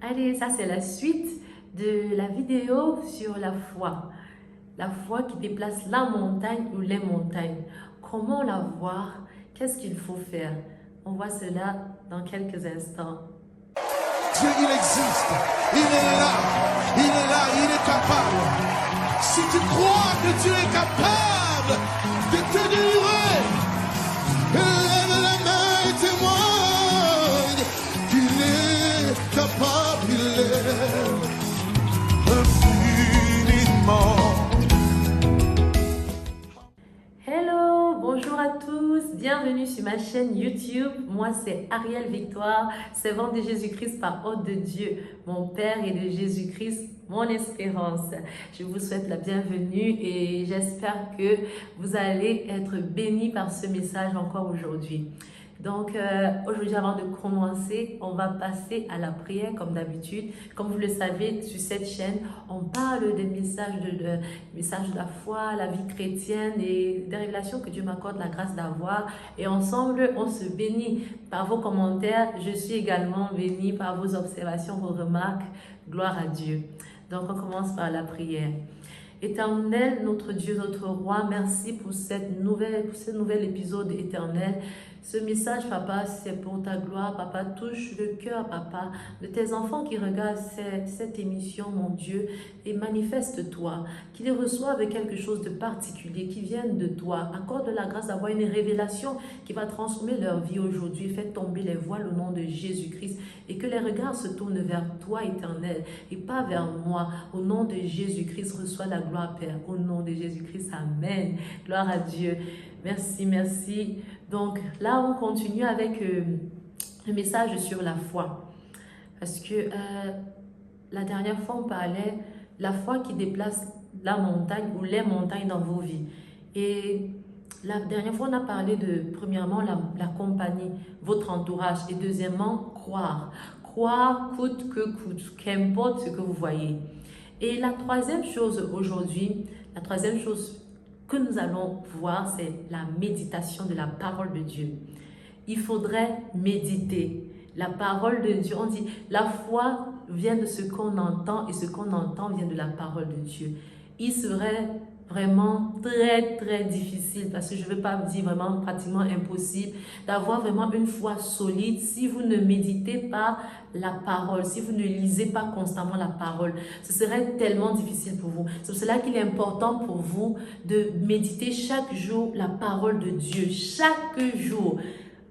Allez, ça c'est la suite de la vidéo sur la foi. La foi qui déplace la montagne ou les montagnes. Comment la voir? Qu'est-ce qu'il faut faire? On voit cela dans quelques instants. Dieu, il existe. Il est là. Il est là. Il est capable. Si tu crois que Dieu est capable de te délivrer, lève la main et témoigne qu'il est capable. Il est infiniment. Hello, bonjour à tous, bienvenue sur ma chaîne YouTube. Moi c'est Ariel Victoire, servante de Jésus-Christ par ordre de Dieu, mon Père, et de Jésus-Christ, mon espérance. Je vous souhaite la bienvenue et j'espère que vous allez être bénis par ce message encore aujourd'hui. Donc aujourd'hui, avant de commencer, on va passer à la prière comme d'habitude. Comme vous le savez, sur cette chaîne, on parle des messages de la foi, la vie chrétienne et des révélations que Dieu m'accorde la grâce d'avoir. Et ensemble, on se bénit par vos commentaires. Je suis également bénie par vos observations, vos remarques. Gloire à Dieu. Donc on commence par la prière. Éternel, notre Dieu, notre Roi, merci pour ce nouvel épisode éternel. Ce message, Papa, c'est pour ta gloire. Papa, touche le cœur, Papa, de tes enfants qui regardent cette émission, mon Dieu, et manifeste-toi, qu'ils reçoivent quelque chose de particulier, qui vienne de toi. Accorde la grâce d'avoir une révélation qui va transformer leur vie aujourd'hui. Fais tomber les voiles au nom de Jésus-Christ et que les regards se tournent vers toi, éternel, et pas vers moi. Au nom de Jésus-Christ, reçois la gloire, Père. Au nom de Jésus-Christ, Amen. Gloire à Dieu. Merci, merci. Donc là, on continue avec le message sur la foi. Parce que la dernière fois, on parlait de la foi qui déplace la montagne ou les montagnes dans vos vies. Et la dernière fois, on a parlé de, premièrement, la compagnie, votre entourage. Et deuxièmement, croire. Croire coûte que coûte, qu'importe ce que vous voyez. Et la troisième chose aujourd'hui, la troisième chose que nous allons voir, c'est la méditation de la parole de Dieu. Il faudrait méditer la parole de Dieu. On dit, la foi vient de ce qu'on entend et ce qu'on entend vient de la parole de Dieu. Il serait vraiment très difficile, parce que je ne veux pas dire vraiment pratiquement impossible, d'avoir vraiment une foi solide si vous ne méditez pas la parole, si vous ne lisez pas constamment la parole. Ce serait tellement difficile pour vous. C'est pour cela qu'il est important pour vous de méditer chaque jour la parole de Dieu, chaque jour.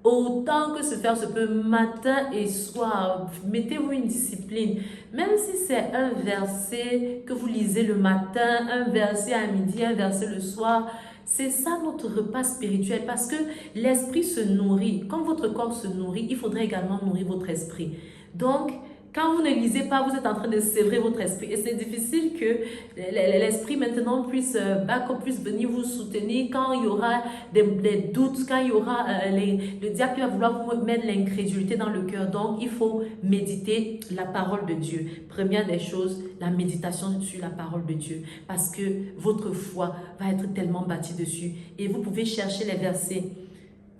Autant que se faire se peut, matin et soir. Mettez-vous une discipline. Même si c'est un verset que vous lisez le matin, un verset à midi, un verset le soir, c'est ça notre repas spirituel, parce que l'esprit se nourrit. Comme votre corps se nourrit, il faudrait également nourrir votre esprit. Donc, quand vous ne lisez pas, vous êtes en train de sévrer votre esprit. Et c'est difficile que l'esprit maintenant puisse venir vous soutenir quand il y aura des doutes, quand il y aura le diable qui va vouloir vous mettre l'incrédulité dans le cœur. Donc, il faut méditer la parole de Dieu. Première des choses, la méditation sur la parole de Dieu. Parce que votre foi va être tellement bâtie dessus. Et vous pouvez chercher les versets.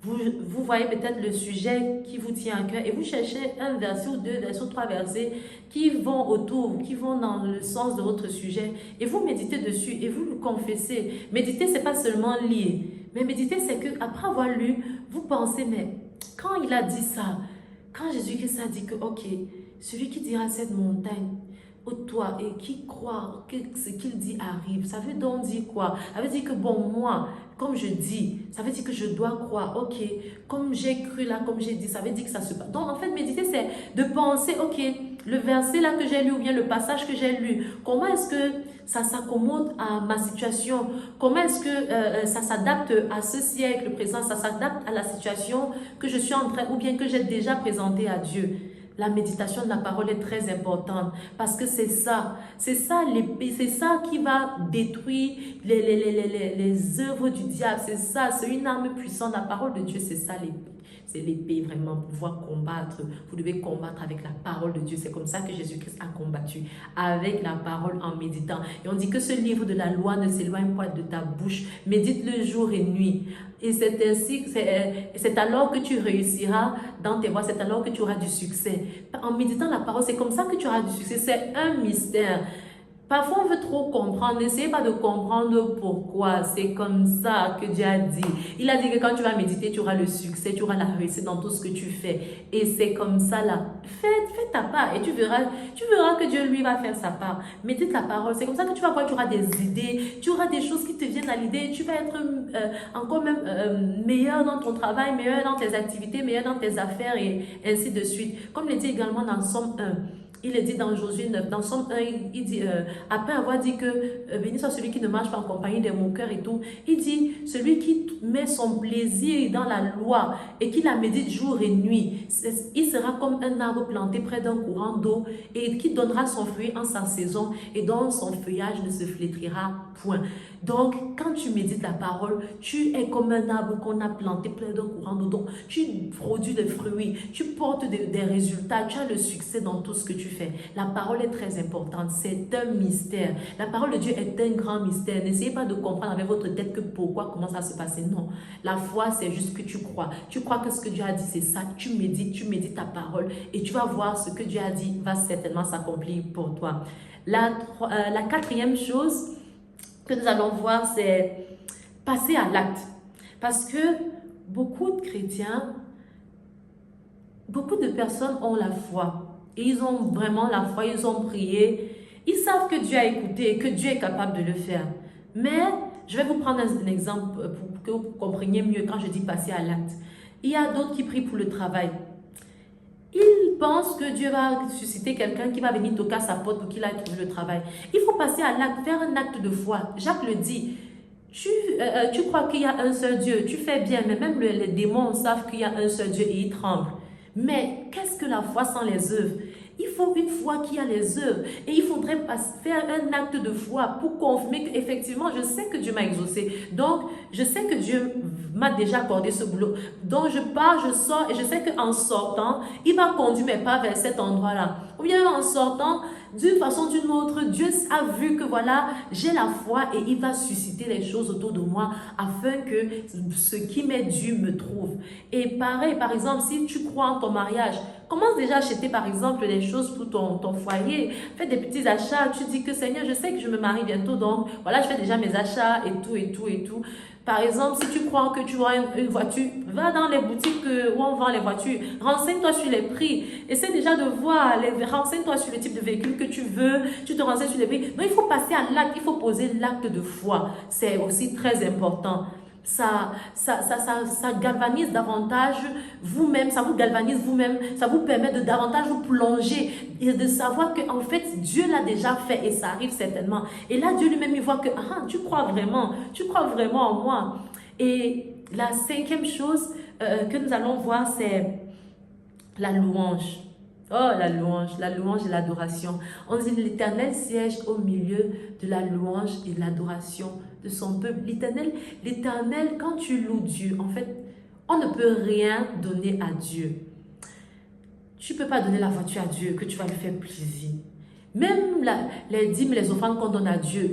Vous voyez peut-être le sujet qui vous tient à cœur et vous cherchez un verset ou deux versets ou trois versets qui vont autour, qui vont dans le sens de votre sujet, et vous méditez dessus et vous le confessez. Méditer, c'est pas seulement lire, mais méditer, c'est que après avoir lu, vous pensez, mais quand il a dit ça, quand Jésus-Christ a dit que, ok, celui qui dira cette montagne, toi, et qui croit que ce qu'il dit arrive, ça veut donc dire quoi? Ça veut dire que bon, moi, comme je dis, ça veut dire que je dois croire, ok, comme j'ai cru là, comme j'ai dit, ça veut dire que ça se passe. Donc en fait, méditer, c'est de penser, ok, le verset là que j'ai lu ou bien le passage que j'ai lu, comment est-ce que ça s'accommode à ma situation? Comment est-ce que ça s'adapte à ce siècle présent? Ça s'adapte à la situation que je suis en train, ou bien que j'ai déjà présentée à Dieu. La méditation de la parole est très importante, parce que c'est ça qui va détruire les œuvres du diable. C'est ça, c'est une arme puissante. La parole de Dieu, c'est ça l'épée. C'est l'épée vraiment pour pouvoir combattre. Vous devez combattre avec la parole de Dieu. C'est comme ça que Jésus-Christ a combattu, avec la parole en méditant. Et on dit que ce livre de la loi ne s'éloigne pas de ta bouche. Médite-le jour et nuit. Et c'est alors que tu réussiras dans tes voies, c'est alors que tu auras du succès. En méditant la parole, c'est comme ça que tu auras du succès. C'est un mystère. Parfois, on veut trop comprendre. N'essayez pas de comprendre pourquoi. C'est comme ça que Dieu a dit. Il a dit que quand tu vas méditer, tu auras le succès, tu auras la réussite dans tout ce que tu fais. Et c'est comme ça là. Fais ta part et tu verras que Dieu, lui, va faire sa part. Médite la parole. C'est comme ça que tu vas voir, tu auras des idées, tu auras des choses qui te viennent à l'idée. Tu vas être encore même meilleur dans ton travail, meilleur dans tes activités, meilleur dans tes affaires et ainsi de suite. Comme il dit également dans Somme 1. Il est dit dans Josué 9, dans Somme 1, il dit, après avoir dit que béni soit celui qui ne marche pas en compagnie des moqueurs et tout, il dit, celui qui met son plaisir dans la loi et qui la médite jour et nuit, il sera comme un arbre planté près d'un courant d'eau et qui donnera son fruit en sa saison et dont son feuillage ne se flétrira point. Donc, quand tu médites la parole, tu es comme un arbre qu'on a planté près d'un courant d'eau. Donc, tu produis des fruits, tu portes des résultats, tu as le succès dans tout ce que tu fais. La parole est très importante, c'est un mystère. La parole de Dieu est un grand mystère. N'essayez pas de comprendre avec votre tête que pourquoi, comment ça se passe. Non, la foi, c'est juste que tu crois. Tu crois que ce que Dieu a dit, c'est ça. Tu médites ta parole et tu vas voir ce que Dieu a dit va certainement s'accomplir pour toi. La quatrième chose que nous allons voir, c'est passer à l'acte. Parce que beaucoup de chrétiens, beaucoup de personnes ont la foi. Et ils ont vraiment la foi, ils ont prié. Ils savent que Dieu a écouté et que Dieu est capable de le faire. Mais, je vais vous prendre un exemple pour que vous compreniez mieux quand je dis passer à l'acte. Il y a d'autres qui prient pour le travail. Ils pensent que Dieu va susciter quelqu'un qui va venir toquer à sa porte pour qu'il aille trouver le travail. Il faut passer à l'acte, faire un acte de foi. Jacques le dit. Tu crois qu'il y a un seul Dieu, tu fais bien, mais même les démons savent qu'il y a un seul Dieu et ils tremblent. Mais qu'est-ce que la foi sans les œuvres? Il faut une foi qui a les œuvres. Et il faudrait faire un acte de foi pour confirmer qu'effectivement, je sais que Dieu m'a exaucé. Donc, je sais que Dieu m'a déjà accordé ce boulot. Donc, je pars, je sors et je sais qu'en sortant, il va conduire mes pas vers cet endroit-là. Ou bien en sortant, d'une façon ou d'une autre, Dieu a vu que voilà, j'ai la foi et il va susciter les choses autour de moi afin que ce qui m'est dû me trouve. Et pareil, par exemple, si tu crois en ton mariage, commence déjà à acheter par exemple des choses pour ton foyer. Fais des petits achats. Tu dis que Seigneur, je sais que je me marie bientôt, donc voilà, je fais déjà mes achats et tout et tout et tout. Par exemple, si tu crois que tu auras une voiture, va dans les boutiques où on vend les voitures. Renseigne-toi sur les prix. Essaie déjà de voir. Renseigne-toi sur le type de véhicule que tu veux. Tu te renseignes sur les prix. Donc, il faut passer à l'acte. Il faut poser l'acte de foi. C'est aussi très important. Ça galvanise davantage vous-même, ça vous galvanise vous-même, ça vous permet de davantage vous plonger et de savoir que en fait Dieu l'a déjà fait et ça arrive certainement. Et là Dieu lui-même il voit que tu crois vraiment en moi. Et la cinquième chose que nous allons voir, c'est la louange. Oh, la louange et l'adoration. On dit l'Éternel siège au milieu de la louange et de l'adoration de son peuple. L'Éternel, quand tu loues Dieu, en fait, on ne peut rien donner à Dieu. Tu ne peux pas donner la voiture à Dieu, que tu vas lui faire plaisir. Même les dîmes, les offrandes qu'on donne à Dieu,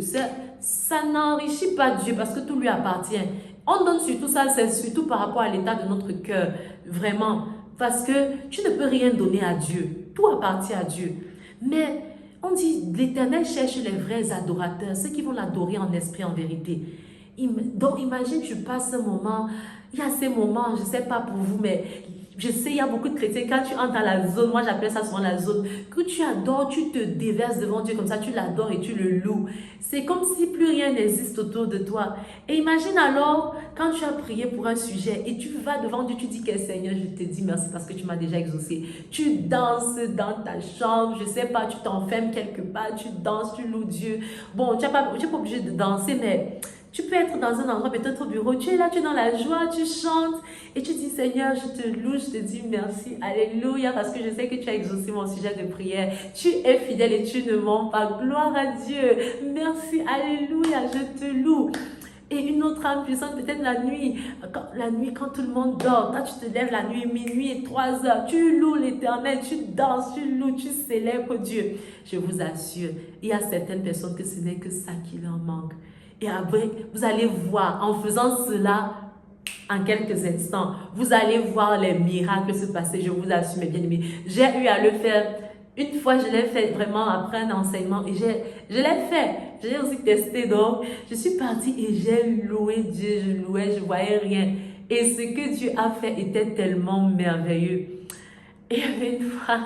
ça n'enrichit pas Dieu parce que tout lui appartient. On donne surtout ça, c'est surtout par rapport à l'état de notre cœur, vraiment. Parce que tu ne peux rien donner à Dieu. Tout appartient à Dieu. Mais on dit, l'Éternel cherche les vrais adorateurs, ceux qui vont l'adorer en esprit, en vérité. Donc imagine, tu passes un moment, il y a ces moments, je ne sais pas pour vous, mais je sais, il y a beaucoup de chrétiens, quand tu entres dans la zone, moi j'appelle ça souvent la zone, que tu adores, tu te déverses devant Dieu comme ça, tu l'adores et tu le loues. C'est comme si plus rien n'existe autour de toi. Et imagine alors, quand tu as prié pour un sujet et tu vas devant Dieu, tu dis que Seigneur, je te dis merci parce que tu m'as déjà exaucé. Tu danses dans ta chambre, je ne sais pas, tu t'enfermes quelque part, tu danses, tu loues Dieu. Bon, tu n'es pas obligé de danser, mais tu peux être dans un endroit, peut-être au bureau, tu es là, tu es dans la joie, tu chantes et tu dis Seigneur, je te loue, je te dis merci, alléluia, parce que je sais que tu as exaucé mon sujet de prière. Tu es fidèle et tu ne mens pas. Gloire à Dieu. Merci, alléluia, je te loue. Et une autre âme puissante, peut-être la nuit, quand tout le monde dort, toi tu te lèves la nuit, minuit et 3 heures, tu loues l'Éternel, tu danses, tu loues, tu célèbres Dieu. Je vous assure, il y a certaines personnes que ce n'est que ça qui leur manque. Et après, vous allez voir, en faisant cela, en quelques instants, vous allez voir les miracles se passer, je vous assure, mes bien-aimés. J'ai eu à le faire. Une fois, je l'ai fait vraiment après un enseignement et je l'ai fait. J'ai aussi testé, donc je suis partie et j'ai loué Dieu, je louais, je voyais rien. Et ce que Dieu a fait était tellement merveilleux. Et il y avait une fois,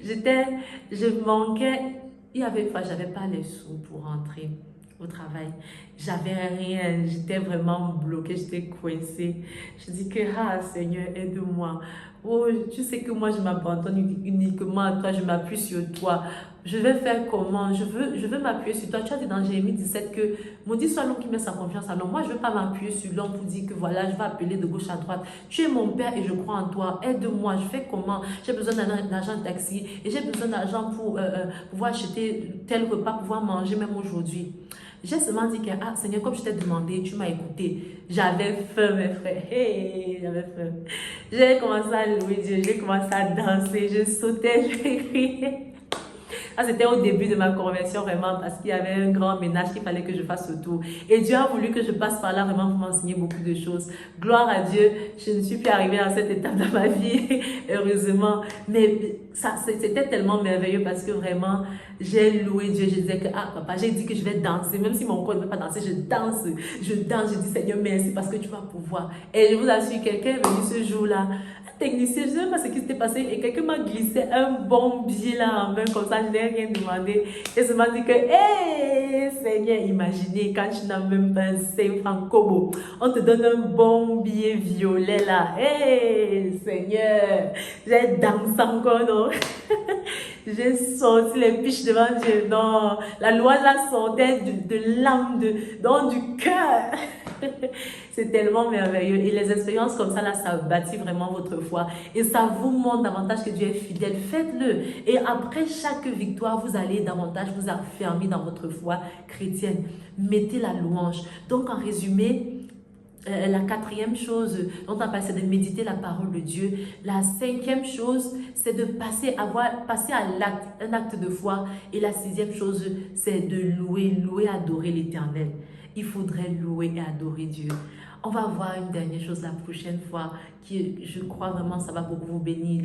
je manquais, il y avait une fois, je n'avais pas les sous pour rentrer au travail. J'avais rien, j'étais vraiment bloquée, j'étais coincée. Je dis que, ah Seigneur, aide-moi. Oh, tu sais que moi, je m'abandonne uniquement à toi, je m'appuie sur toi. Je vais faire comment? Je veux m'appuyer sur toi. Tu as dit dans Jérémie 17 que maudit soit l'homme qui met sa confiance en l'homme. Moi, je ne veux pas m'appuyer sur l'homme pour dire que voilà, je vais appeler de gauche à droite. Tu es mon père et je crois en toi. Aide-moi. Je fais comment? J'ai besoin d'argent de taxi et j'ai besoin d'argent pour pouvoir acheter tel repas, pouvoir manger même aujourd'hui. J'ai seulement dit que, ah Seigneur, comme je t'ai demandé, tu m'as écouté. J'avais faim, mes frères. Hey, j'avais faim. J'ai commencé à louer Dieu, j'ai commencé à danser, je sautais, je criais. Ah, c'était au début de ma conversion vraiment parce qu'il y avait un grand ménage qu'il fallait que je fasse autour. Et Dieu a voulu que je passe par là vraiment pour m'enseigner beaucoup de choses. Gloire à Dieu, je ne suis plus arrivée à cette étape dans ma vie, heureusement. Mais ça, c'était tellement merveilleux parce que vraiment, j'ai loué Dieu. Je disais que, ah papa, j'ai dit que je vais danser. Même si mon corps ne veut pas danser, je danse. Je dis Seigneur, merci parce que tu vas pouvoir. Et je vous assure, quelqu'un est venu ce jour-là. Technicien, je ne sais pas ce qui s'était passé et quelqu'un m'a glissé un bon billet là en main comme ça, je n'ai rien demandé et ça m'a dit que hé Seigneur, imaginez quand tu n'as même pas 5 francs kobo, on te donne un bon billet violet là, hé Seigneur, j'ai dansé encore non. J'ai sorti les piches devant Dieu, non, la loi là sortait de l'âme, du cœur. C'est tellement merveilleux. Et les expériences comme ça, là, ça bâtit vraiment votre foi. Et ça vous montre davantage que Dieu est fidèle. Faites-le. Et après chaque victoire, vous allez davantage vous affermir dans votre foi chrétienne. Mettez la louange. Donc, en résumé, la 4e chose dont on parle, c'est de méditer la parole de Dieu. La 5e chose, c'est de passer à l'acte, un acte de foi. Et la 6e chose, c'est de louer, adorer l'Éternel. Il faudrait louer et adorer Dieu. On va voir une dernière chose la prochaine fois qui, je crois vraiment, ça va beaucoup vous bénir.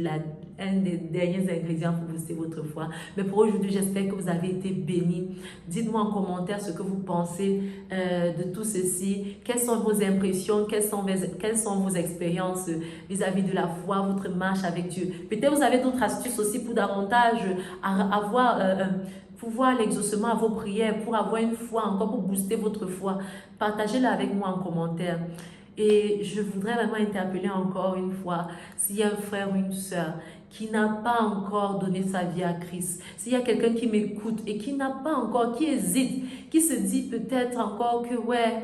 Un des derniers ingrédients pour booster votre foi. Mais pour aujourd'hui, j'espère que vous avez été bénis. Dites-moi en commentaire ce que vous pensez de tout ceci. Quelles sont vos impressions? Quelles sont vos expériences vis-à-vis de la foi, votre marche avec Dieu? Peut-être vous avez d'autres astuces aussi pour davantage avoir... pouvoir l'exaucement à vos prières, pour avoir une foi encore, pour booster votre foi. Partagez-la avec moi en commentaire. Et je voudrais vraiment interpeller encore une fois, s'il y a un frère ou une soeur qui n'a pas encore donné sa vie à Christ, s'il y a quelqu'un qui m'écoute et qui n'a pas encore, qui hésite, qui se dit peut-être encore que ouais,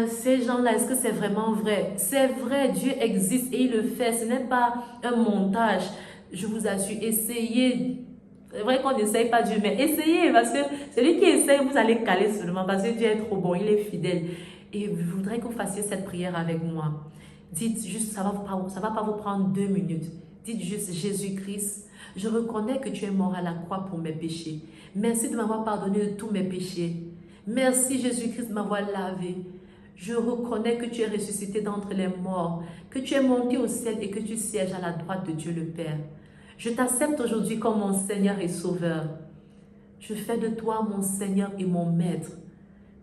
ces gens-là, est-ce que c'est vraiment vrai? C'est vrai, Dieu existe et il le fait, ce n'est pas un montage. Je vous assure, essayez. C'est vrai qu'on n'essaye pas Dieu, mais essayez, parce que celui qui essaye, vous allez caler seulement, parce que Dieu est trop bon, il est fidèle. Et je voudrais que vous fassiez cette prière avec moi. Dites juste, ça va pas vous prendre 2 minutes. Dites juste, Jésus-Christ, je reconnais que tu es mort à la croix pour mes péchés. Merci de m'avoir pardonné de tous mes péchés. Merci Jésus-Christ de m'avoir lavé. Je reconnais que tu es ressuscité d'entre les morts, que tu es monté au ciel et que tu sièges à la droite de Dieu le Père. Je t'accepte aujourd'hui comme mon Seigneur et Sauveur. Je fais de toi mon Seigneur et mon Maître.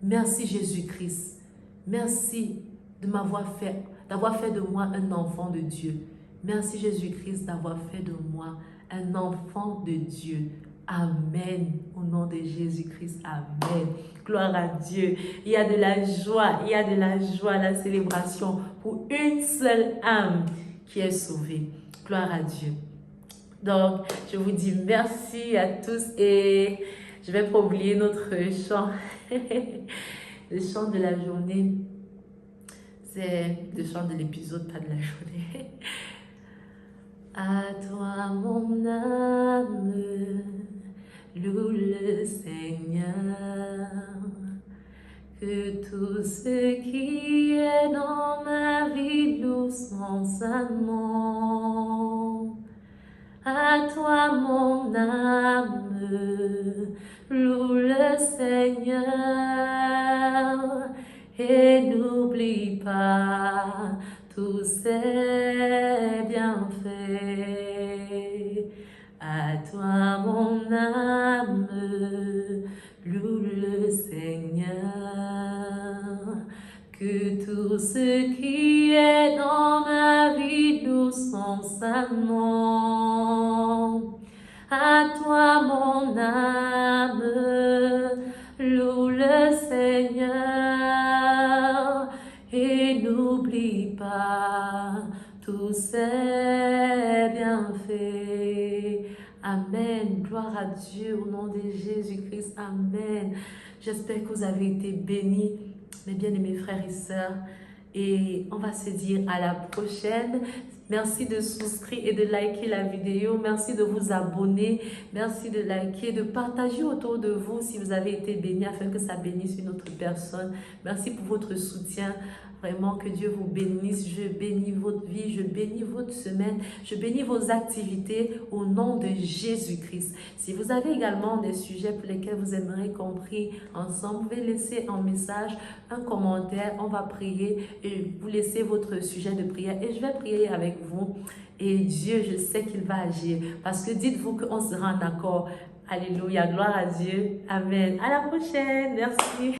Merci Jésus-Christ. Merci d'avoir fait de moi un enfant de Dieu. Merci Jésus-Christ d'avoir fait de moi un enfant de Dieu. Amen. Au nom de Jésus-Christ. Amen. Gloire à Dieu. Il y a de la joie. Il y a de la joie, la célébration pour une seule âme qui est sauvée. Gloire à Dieu. Donc, je vous dis merci à tous et je vais pas oublier notre chant. Le chant de la journée. C'est le chant de l'épisode, pas de la journée. À toi mon âme, loue le Seigneur, que tout tout ce qui est dans ma vie loue son saint-nom. À toi mon âme, loue le Seigneur et n'oublie pas tous ses bienfaits. À toi mon âme, loue le Seigneur. Que tout ce qui est dans ma vie loue son saint-nom. À toi mon âme, loue le Seigneur et n'oublie pas tous ses bienfaits. Amen. Gloire à Dieu au nom de Jésus-Christ. Amen. J'espère que vous avez été bénis, mes bien-aimés frères et sœurs. Et on va se dire à la prochaine. Merci de souscrire et de liker la vidéo. Merci de vous abonner. Merci de liker, de partager autour de vous si vous avez été bénis afin que ça bénisse une autre personne. Merci pour votre soutien. Vraiment, que Dieu vous bénisse. Je bénis votre vie, je bénis votre semaine, je bénis vos activités au nom de Jésus-Christ. Si vous avez également des sujets pour lesquels vous aimeriez qu'on prie ensemble, vous pouvez laisser un message, un commentaire. On va prier et vous laissez votre sujet de prière et je vais prier avec vous. Et Dieu, je sais qu'il va agir parce que dites-vous qu'on sera en accord. Alléluia, gloire à Dieu. Amen. À la prochaine. Merci.